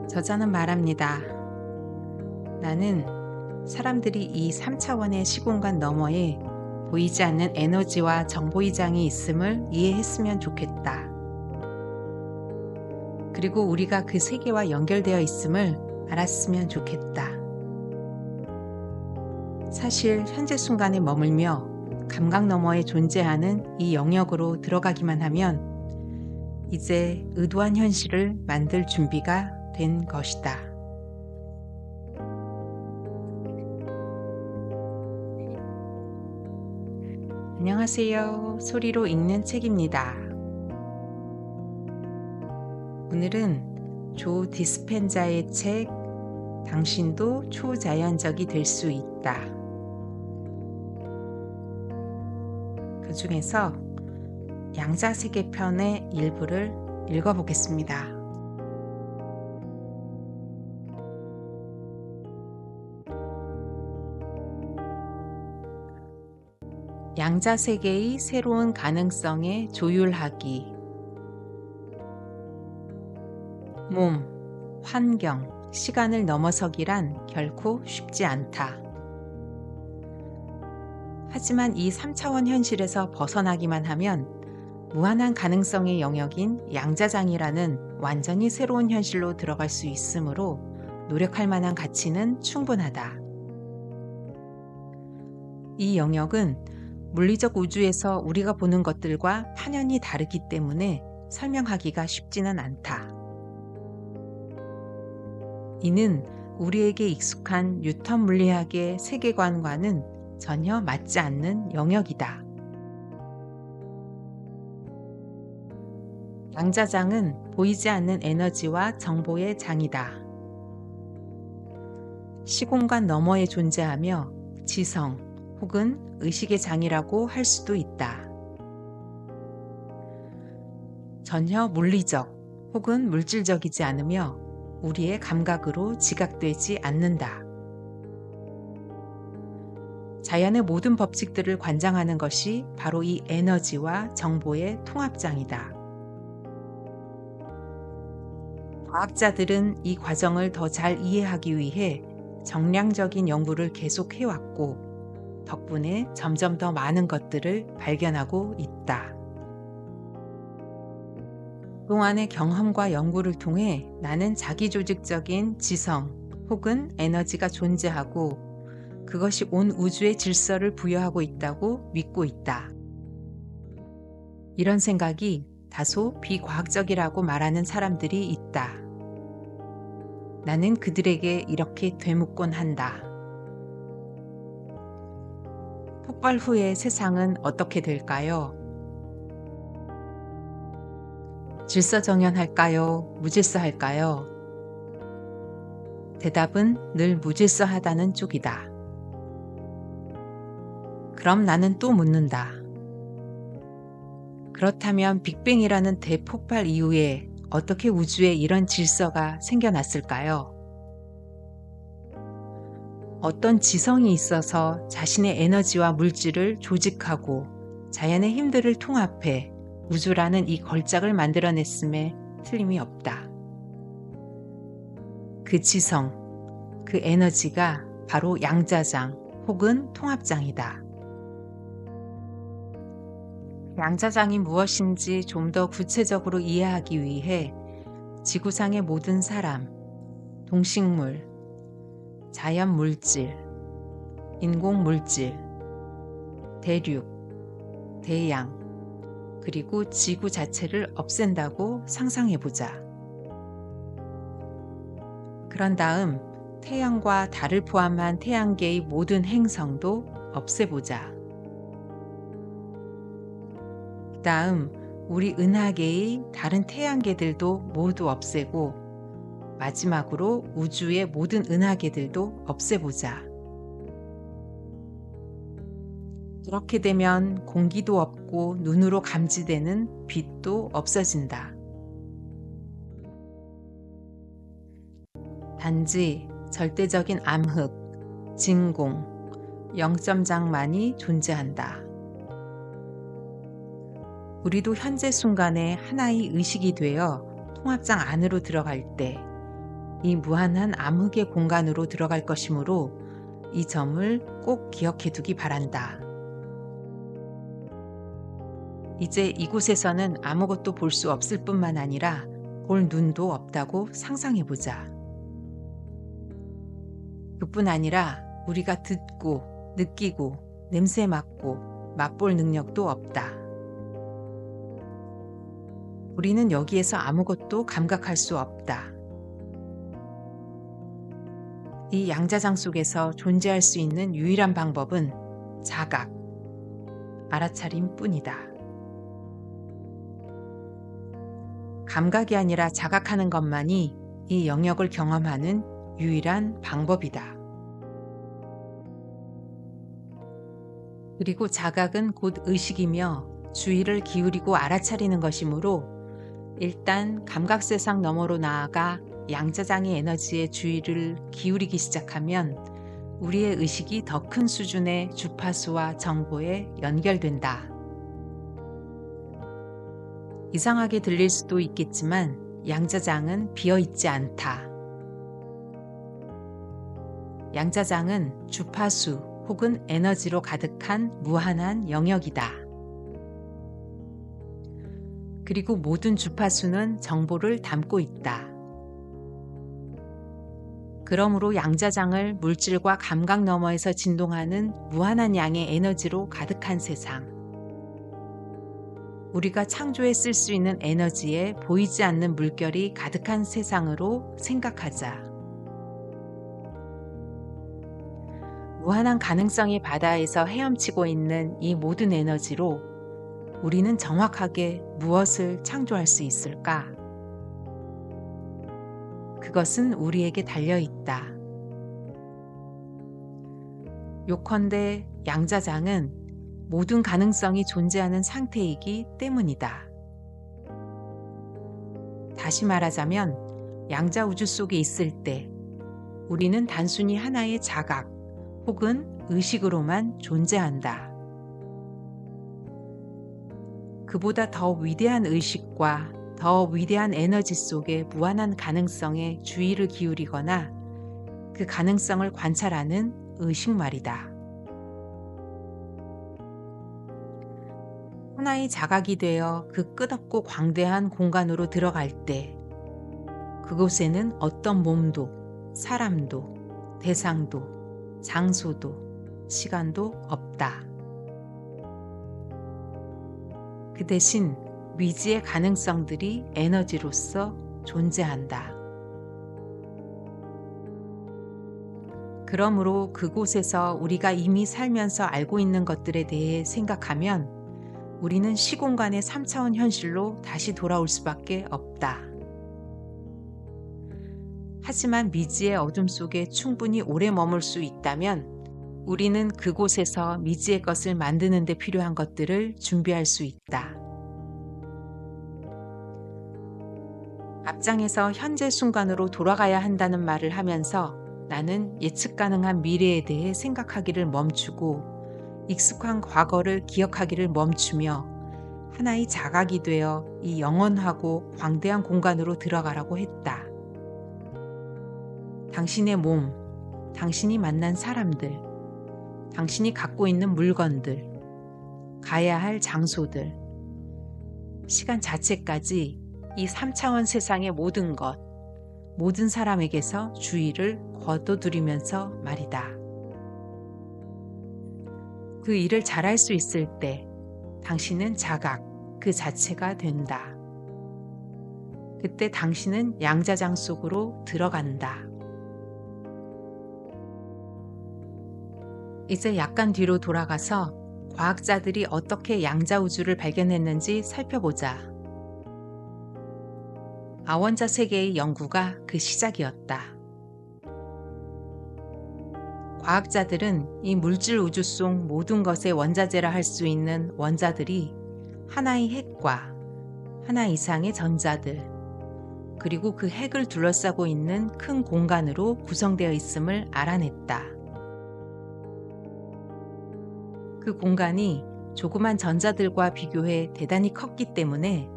저자는 말합니다. 나는 사람들이 이 3차원의 시공간 너머에 보이지 않는 에너지와 정보이장이 있음을 이해했으면 좋겠다. 그리고 우리가 그 세계와 연결되어 있음을 알았으면 좋겠다. 사실 현재 순간에 머물며 감각 너머에 존재하는 이 영역으로 들어가기만 하면 이제 의도한 현실을 만들 준비가 된 것이다. 안녕하세요. 소리로 읽는 책입니다. 오늘은 조 디스펜자의 책 당신도 초자연적이 될 수 있다. 그 중에서 양자세계 편의 일부를 읽어보겠습니다. 양자세계의 새로운 가능성에 조율하기. 몸, 환경, 시간을 넘어서기란 결코 쉽지 않다. 하지만 이 3차원 현실에서 벗어나기만 하면 무한한 가능성의 영역인 양자장이라는 완전히 새로운 현실로 들어갈 수 있으므로 노력할 만한 가치는 충분하다. 이 영역은 물리적 우주에서 우리가 보는 것들과 판연히 다르기 때문에 설명하기가 쉽지는 않다. 이는 우리에게 익숙한 뉴턴 물리학의 세계관과는 전혀 맞지 않는 영역이다. 양자장은 보이지 않는 에너지와 정보의 장이다. 시공간 너머에 존재하며 지성 혹은 의식의 장이라고 할 수도 있다. 전혀 물리적 혹은 물질적이지 않으며 우리의 감각으로 지각되지 않는다. 자연의 모든 법칙들을 관장하는 것이 바로 이 에너지와 정보의 통합장이다. 과학자들은 이 과정을 더 잘 이해하기 위해 정량적인 연구를 계속해왔고, 덕분에 점점 더 많은 것들을 발견하고 있다. 그동안의 경험과 연구를 통해 나는 자기조직적인 지성 혹은 에너지가 존재하고 그것이 온 우주의 질서를 부여하고 있다고 믿고 있다. 이런 생각이 다소 비과학적이라고 말하는 사람들이 있다. 나는 그들에게 이렇게 되묻곤 한다. 폭발 후의 세상은 어떻게 될까요? 질서정연할까요? 무질서할까요? 대답은 늘 무질서하다는 쪽이다. 그럼 나는 또 묻는다. 그렇다면 빅뱅이라는 대폭발 이후에 어떻게 우주에 이런 질서가 생겨났을까요? 어떤 지성이 있어서 자신의 에너지와 물질을 조직하고 자연의 힘들을 통합해 우주라는 이 걸작을 만들어냈음에 틀림이 없다. 그 지성, 그 에너지가 바로 양자장 혹은 통합장이다. 양자장이 무엇인지 좀 더 구체적으로 이해하기 위해 지구상의 모든 사람, 동식물, 자연 물질, 인공 물질, 대륙, 대양, 그리고 지구 자체를 없앤다고 상상해보자. 그런 다음 태양과 달을 포함한 태양계의 모든 행성도 없애보자. 그 다음 우리 은하계의 다른 태양계들도 모두 없애고 마지막으로 우주의 모든 은하계들도 없애보자. 그렇게 되면 공기도 없고 눈으로 감지되는 빛도 없어진다. 단지 절대적인 암흑, 진공, 영점장만이 존재한다. 우리도 현재 순간에 하나의 의식이 되어 통합장 안으로 들어갈 때 이 무한한 암흑의 공간으로 들어갈 것이므로 이 점을 꼭 기억해 두기 바란다. 이제 이곳에서는 아무것도 볼 수 없을 뿐만 아니라 볼 눈도 없다고 상상해 보자. 그뿐 아니라 우리가 듣고, 느끼고, 냄새 맡고, 맛볼 능력도 없다. 우리는 여기에서 아무것도 감각할 수 없다. 이 양자장 속에서 존재할 수 있는 유일한 방법은 자각, 알아차림 뿐이다. 감각이 아니라 자각하는 것만이 이 영역을 경험하는 유일한 방법이다. 그리고 자각은 곧 의식이며 주의를 기울이고 알아차리는 것이므로 일단 감각세상 너머로 나아가 양자장의 에너지에 주의를 기울이기 시작하면 우리의 의식이 더 큰 수준의 주파수와 정보에 연결된다. 이상하게 들릴 수도 있겠지만 양자장은 비어있지 않다. 양자장은 주파수 혹은 에너지로 가득한 무한한 영역이다. 그리고 모든 주파수는 정보를 담고 있다. 그러므로 양자장을 물질과 감각 너머에서 진동하는 무한한 양의 에너지로 가득한 세상. 우리가 창조에 쓸 수 있는 에너지에 보이지 않는 물결이 가득한 세상으로 생각하자. 무한한 가능성의 바다에서 헤엄치고 있는 이 모든 에너지로 우리는 정확하게 무엇을 창조할 수 있을까? 그것은 우리에게 달려 있다. 요컨대 양자장은 모든 가능성이 존재하는 상태이기 때문이다. 다시 말하자면 양자 우주 속에 있을 때 우리는 단순히 하나의 자각 혹은 의식으로만 존재한다. 그보다 더 위대한 의식과 더 위대한 에너지 속의 무한한 가능성에 주의를 기울이거나 그 가능성을 관찰하는 의식 말이다. 하나의 자각이 되어 그 끝없고 광대한 공간으로 들어갈 때 그곳에는 어떤 몸도, 사람도, 대상도, 장소도, 시간도 없다. 그 대신 미지의 가능성들이 에너지로서 존재한다. 그러므로 그곳에서 우리가 이미 살면서 알고 있는 것들에 대해 생각하면 우리는 시공간의 3차원 현실로 다시 돌아올 수밖에 없다. 하지만 미지의 어둠 속에 충분히 오래 머물 수 있다면 우리는 그곳에서 미지의 것을 만드는 데 필요한 것들을 준비할 수 있다. 앞장에서 현재 순간으로 돌아가야 한다는 말을 하면서 나는 예측 가능한 미래에 대해 생각하기를 멈추고 익숙한 과거를 기억하기를 멈추며 하나의 자각이 되어 이 영원하고 광대한 공간으로 들어가라고 했다. 당신의 몸, 당신이 만난 사람들, 당신이 갖고 있는 물건들, 가야 할 장소들, 시간 자체까지 이 3차원 세상의 모든 것, 모든 사람에게서 주의를 거둬들이면서 말이다. 그 일을 잘할 수 있을 때 당신은 자각 그 자체가 된다. 그때 당신은 양자장 속으로 들어간다. 이제 약간 뒤로 돌아가서 과학자들이 어떻게 양자 우주를 발견했는지 살펴보자. 아원자 세계의 연구가 그 시작이었다. 과학자들은 이 물질 우주 속 모든 것의 원자재라 할 수 있는 원자들이 하나의 핵과 하나 이상의 전자들, 그리고 그 핵을 둘러싸고 있는 큰 공간으로 구성되어 있음을 알아냈다. 그 공간이 조그만 전자들과 비교해 대단히 컸기 때문에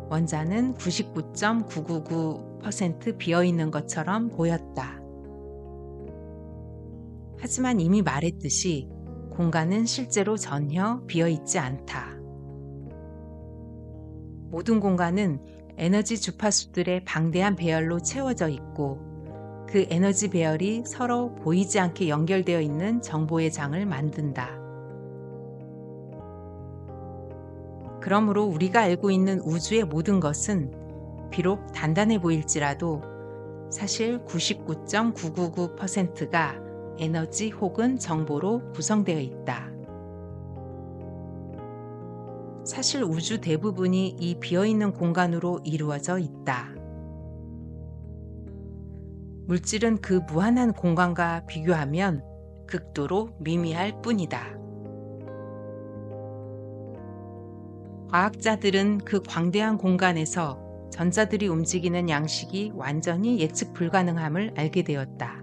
원자는 99.999% 비어 있는 것처럼 보였다. 하지만 이미 말했듯이 공간은 실제로 전혀 비어 있지 않다. 모든 공간은 에너지 주파수들의 방대한 배열로 채워져 있고 그 에너지 배열이 서로 보이지 않게 연결되어 있는 정보의 장을 만든다. 그러므로 우리가 알고 있는 우주의 모든 것은 비록 단단해 보일지라도 사실 99.999%가 에너지 혹은 정보로 구성되어 있다. 사실 우주 대부분이 이 비어있는 공간으로 이루어져 있다. 물질은 그 무한한 공간과 비교하면 극도로 미미할 뿐이다. 과학자들은 그 광대한 공간에서 전자들이 움직이는 양식이 완전히 예측 불가능함을 알게 되었다.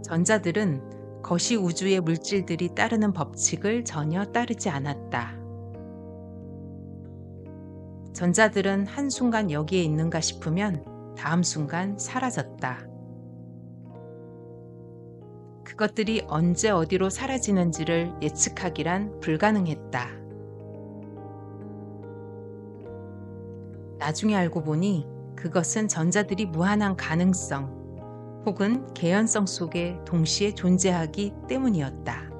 전자들은 거시 우주의 물질들이 따르는 법칙을 전혀 따르지 않았다. 전자들은 한순간 여기에 있는가 싶으면 다음 순간 사라졌다. 그것들이 언제 어디로 사라지는지를 예측하기란 불가능했다. 나중에 알고 보니 그것은 전자들이 무한한 가능성 혹은 개연성 속에 동시에 존재하기 때문이었다.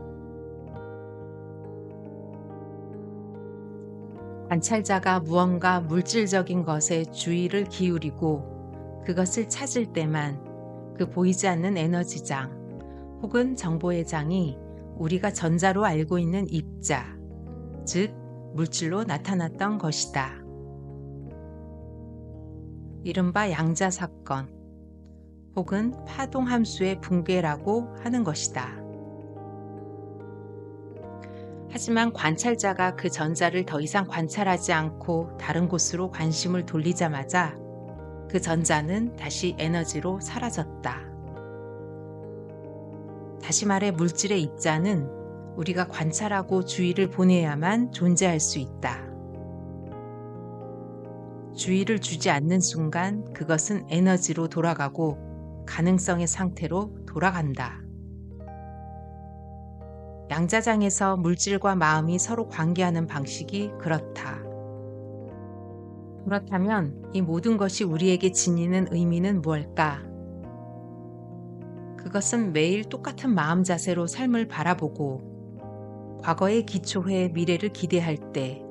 관찰자가 무언가 물질적인 것에 주의를 기울이고 그것을 찾을 때만 그 보이지 않는 에너지장 혹은 정보의 장이 우리가 전자로 알고 있는 입자, 즉 물질로 나타났던 것이다. 이른바 양자 사건 혹은 파동 함수의 붕괴라고 하는 것이다. 하지만 관찰자가 그 전자를 더 이상 관찰하지 않고 다른 곳으로 관심을 돌리자마자 그 전자는 다시 에너지로 사라졌다. 다시 말해 물질의 입자는 우리가 관찰하고 주의를 보내야만 존재할 수 있다. 주의를 주지 않는 순간 그것은 에너지로 돌아가고 가능성의 상태로 돌아간다. 양자장에서 물질과 마음이 서로 관계하는 방식이 그렇다. 그렇다면 이 모든 것이 우리에게 지니는 의미는 무엇일까? 그것은 매일 똑같은 마음 자세로 삶을 바라보고 과거에 기초해 미래를 기대할 때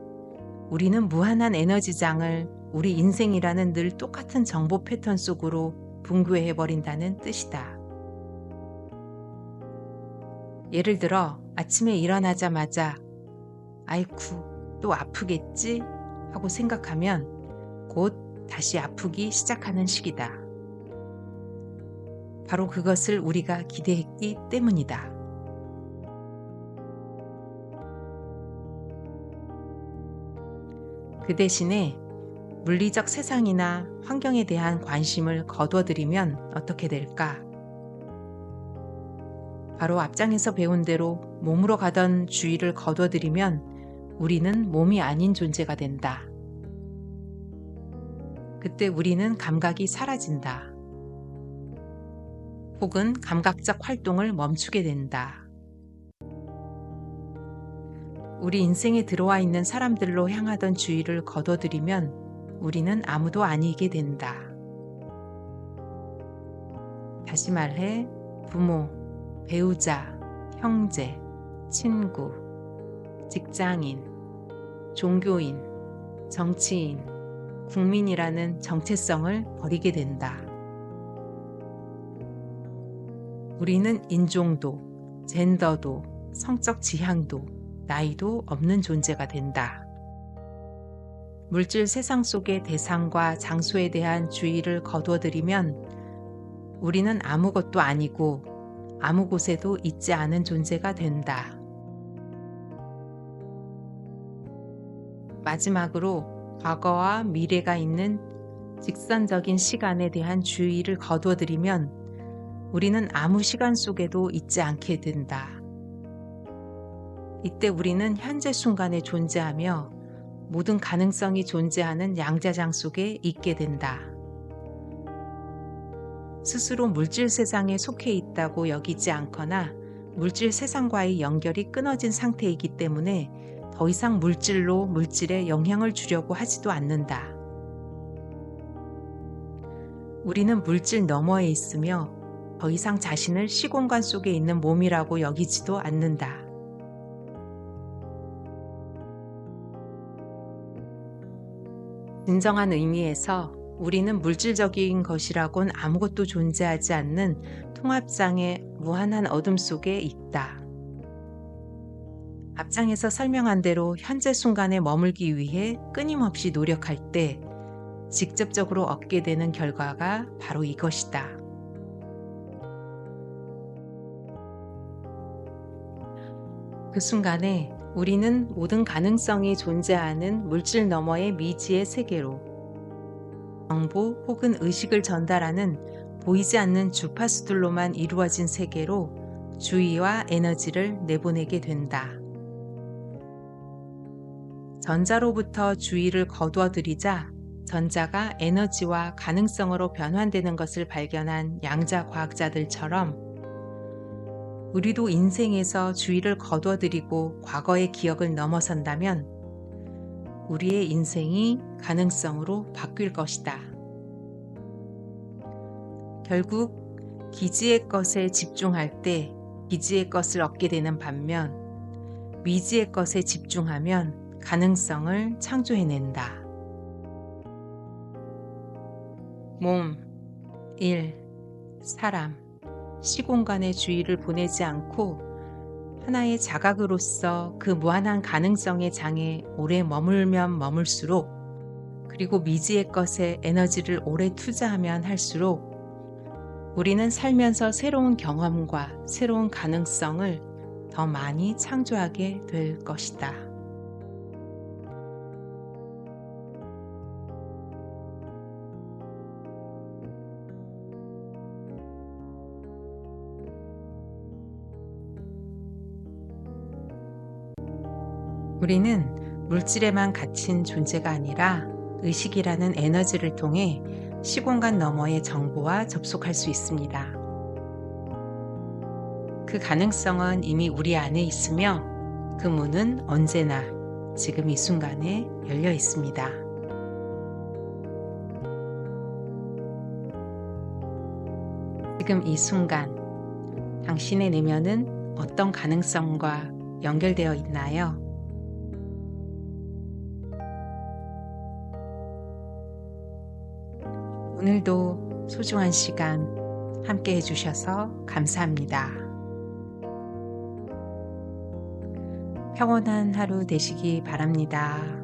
우리는 무한한 에너지장을 우리 인생이라는 늘 똑같은 정보 패턴 속으로 붕괴해버린다는 뜻이다. 예를 들어 아침에 일어나자마자 아이쿠 또 아프겠지 하고 생각하면 곧 다시 아프기 시작하는 시기다. 바로 그것을 우리가 기대했기 때문이다. 그 대신에 물리적 세상이나 환경에 대한 관심을 거둬들이면 어떻게 될까? 바로 앞장에서 배운 대로 몸으로 가던 주의를 거둬들이면 우리는 몸이 아닌 존재가 된다. 그때 우리는 감각이 사라진다. 혹은 감각적 활동을 멈추게 된다. 우리 인생에 들어와 있는 사람들로 향하던 주의를 거둬들이면 우리는 아무도 아니게 된다. 다시 말해 부모, 배우자, 형제, 친구, 직장인, 종교인, 정치인, 국민이라는 정체성을 버리게 된다. 우리는 인종도, 젠더도, 성적 지향도, 나이도 없는 존재가 된다. 물질 세상 속의 대상과 장소에 대한 주의를 거둬들이면 우리는 아무것도 아니고 아무 곳에도 있지 않은 존재가 된다. 마지막으로 과거와 미래가 있는 직선적인 시간에 대한 주의를 거둬들이면 우리는 아무 시간 속에도 있지 않게 된다. 이때 우리는 현재 순간에 존재하며 모든 가능성이 존재하는 양자장 속에 있게 된다. 스스로 물질 세상에 속해 있다고 여기지 않거나 물질 세상과의 연결이 끊어진 상태이기 때문에 더 이상 물질로 물질에 영향을 주려고 하지도 않는다. 우리는 물질 너머에 있으며 더 이상 자신을 시공간 속에 있는 몸이라고 여기지도 않는다. 진정한 의미에서 우리는 물질적인 것이라곤 아무것도 존재하지 않는 통합장의 무한한 어둠 속에 있다. 앞장에서 설명한 대로 현재 순간에 머물기 위해 끊임없이 노력할 때 직접적으로 얻게 되는 결과가 바로 이것이다. 그 순간에 우리는 모든 가능성이 존재하는 물질 너머의 미지의 세계로 정보 혹은 의식을 전달하는 보이지 않는 주파수들로만 이루어진 세계로 주의와 에너지를 내보내게 된다. 전자로부터 주의를 거두어들이자 전자가 에너지와 가능성으로 변환되는 것을 발견한 양자 과학자들처럼 우리도 인생에서 주의를 거두어들이고 과거의 기억을 넘어선다면 우리의 인생이 가능성으로 바뀔 것이다. 결국 기지의 것에 집중할 때 기지의 것을 얻게 되는 반면 미지의 것에 집중하면 가능성을 창조해낸다. 몸, 일, 사람, 시공간에 주의를 보내지 않고 하나의 자각으로서 그 무한한 가능성의 장에 오래 머물면 머물수록 그리고 미지의 것에 에너지를 오래 투자하면 할수록 우리는 살면서 새로운 경험과 새로운 가능성을 더 많이 창조하게 될 것이다. 우리는 물질에만 갇힌 존재가 아니라 의식이라는 에너지를 통해 시공간 너머의 정보와 접속할 수 있습니다. 그 가능성은 이미 우리 안에 있으며 그 문은 언제나 지금 이 순간에 열려 있습니다. 지금 이 순간 당신의 내면은 어떤 가능성과 연결되어 있나요? 오늘도 소중한 시간 함께 해주셔서 감사합니다. 평온한 하루 되시기 바랍니다.